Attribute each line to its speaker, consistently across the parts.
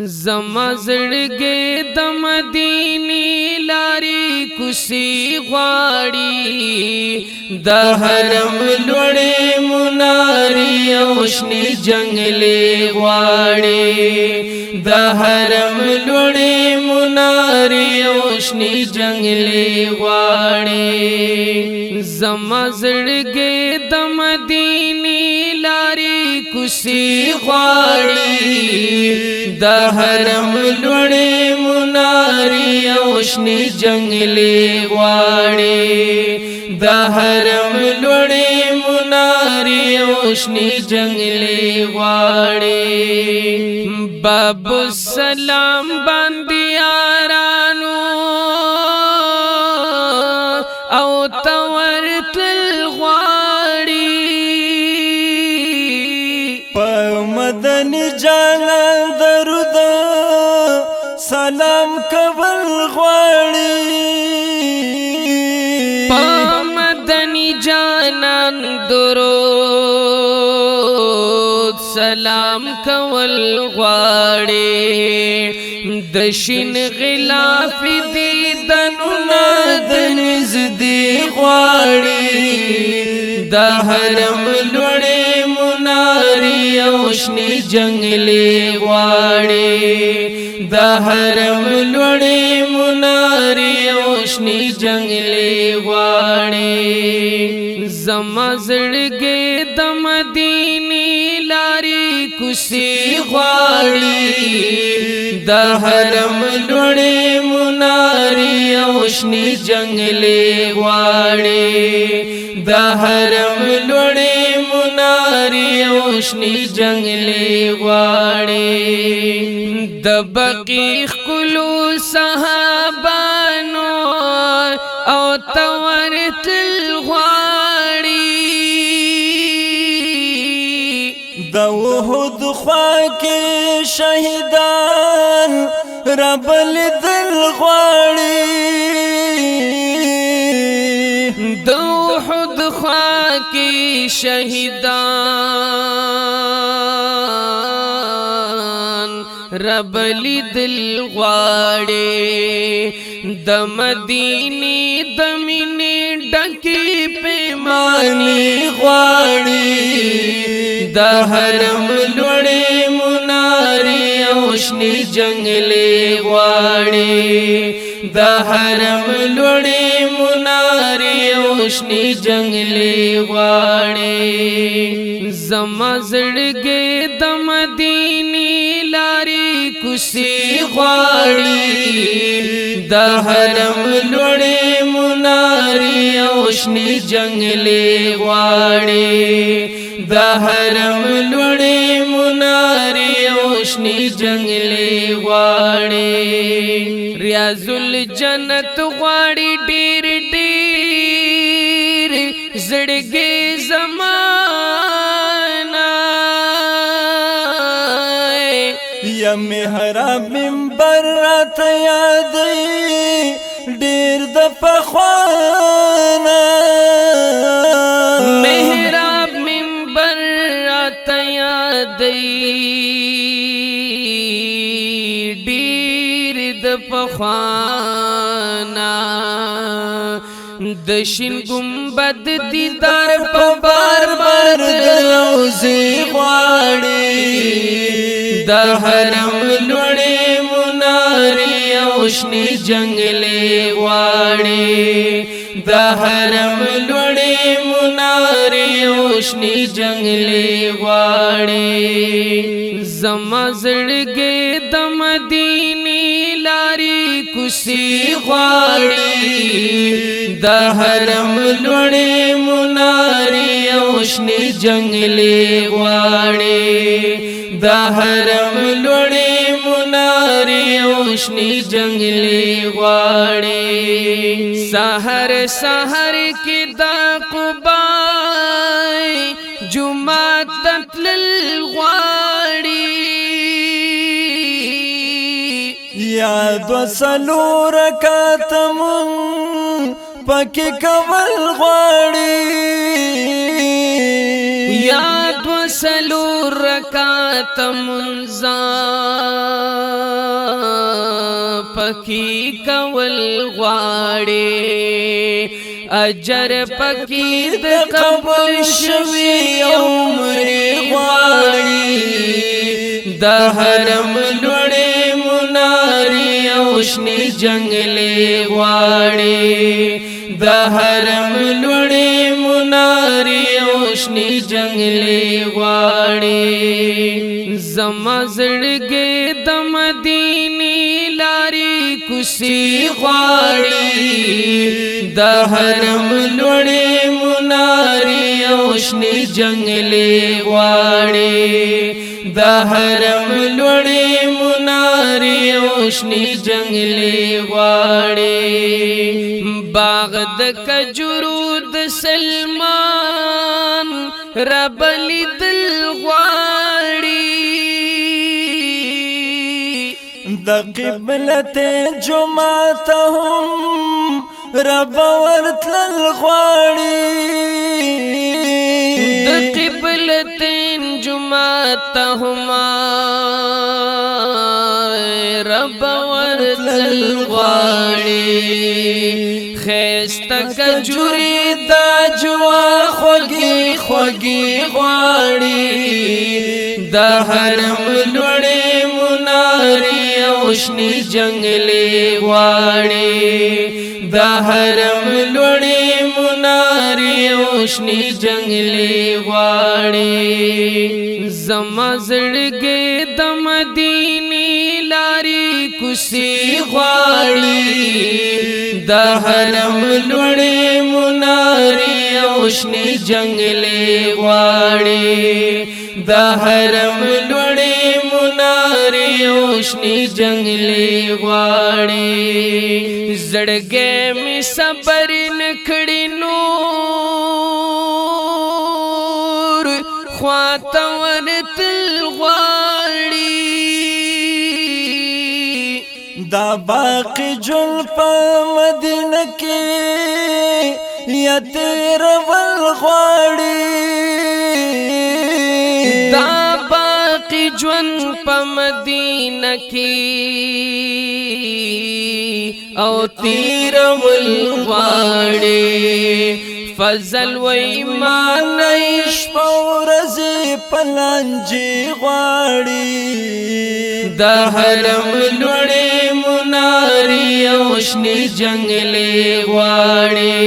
Speaker 1: زما زړګې د مدینې لارې کوڅې غواړي د حرم لوړې منارې او شنې جنګلې غواړي د حرم لوړې منارې او شنې جنګلې غواړي زما زړګې د مدینې لارې کوڅې غواړي د حرم لوړې منارې او شنې جنګلې غواړي د حرم لوړې منارې او شنې جنګلې غواړي باب السلام باندې یارانو او تورتل غواړي
Speaker 2: په مدني جانان درود سلام کول غواړي
Speaker 1: په مدني جانان درود سلام کول غواړي د شین غلاف دیدنو نادنز دی غواړي د حرم لوړې منارې او شنې جنګلې غواړي د حرم لوړې منارې او شنې جنګلې غواړي زما زړګې د مدینې لارې کوڅې غواړي د حرم لوړې منارې او شنې جنګلې غواړي د حرم لوړې منارې او شنې جنګلې غواړي د بقی ښکلو صحابانو او تورتل غواړي
Speaker 2: د وحد خوا کې شهیدان رب لیدل غواړي
Speaker 1: د وحد خوا کې شهیدان رب لیدل غواړي د مدینې د مینې ډکې پیمانې غواړي د حرم لوړې منارې او شنې جنګلې غواړي د حرم لوړې منارې او شنې جنګلې غواړي زما زړګې د مدینې لارې کوڅې غواړي د حرم لوړې منارې او شنې جنګلې غواړي د حرم لوړې منارې او شنې جنګلې غواړي ریاض الجنت غواړي ډېر ډېر زړګې زمانہ
Speaker 2: یا محراب منبر راته یادوي ډېر د پخوانه
Speaker 1: محراب منبر راته یادوي ډېر د پخوانه د شین گنبد دیدار په بار بار د روزې غواړي د حرم لوړې منارې او شنې جنګلې غواړي د حرم لوړې منارې او شنې جنګلې غواړي زما زړګې د مدینې لارې کوڅې غواړي د حرم لوړې منارې او شنې جنګلې غواړي د حرم لوړې منارې او شنې جنګلې غواړي سحر سحر کې د قبا جمعه تتلل غواړي
Speaker 2: یاد وسلو رکعت مون پکې کول غواړي
Speaker 1: یاد وسلو رکعت منزا پکی کول غواړي اجر پکی د قبول شوی عمر غواړي د حرم لوړې مناري او شنې جنگلې غواړي د حرم لوړې مناري او شنې جنگلې غواړي زما زړګې د مدینې لارې کوڅې غواړي د حرم لوړې مناري او شنې جنگلې غواړي د حرم لوړې مناري او شنې جنگلې غواړي باغ د کجورو د سلمان رب لیدل غواړي
Speaker 2: د قبلت جمعه هم رب ورتل غواړي
Speaker 1: د قبلت جمعه هم رب ورتل غواړي خسته کجوري دا جوا خوږي خوږي غواړي د حرم لوړې مناري او شنې جنگلې غواړي د حرم لوړې مناري او شنې جنگلې غواړي زما زړګې د مدینې لارې کوڅې غواړي د حرم لوړې مناري او شنې جنگلې غواړي د حرم لوړې مناري او شنې جنگلې غواړي زړګې می صبر نکړي نور خواته ورتل غواړي
Speaker 2: دا باقی جل په مدینه کې یا تیر ول غواړي
Speaker 1: دا باقی جون په مدینه کې او تیر ول غواړي فضل و ایمان
Speaker 2: شپورز پلنجي غواړي
Speaker 1: د حرم لوړې مناري او شنې جنگلې غواړي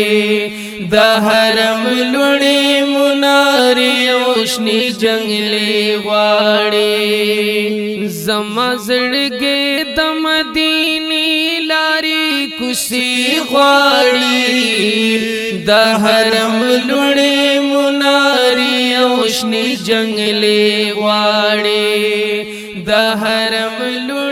Speaker 1: د حرم لوړې مناري او شنې جنگلې غواړي زما زړګې د مدینې لارې کوڅې غواړي د حرم لوړې مناري او شنې جنگلې غواړي د حرم لوړې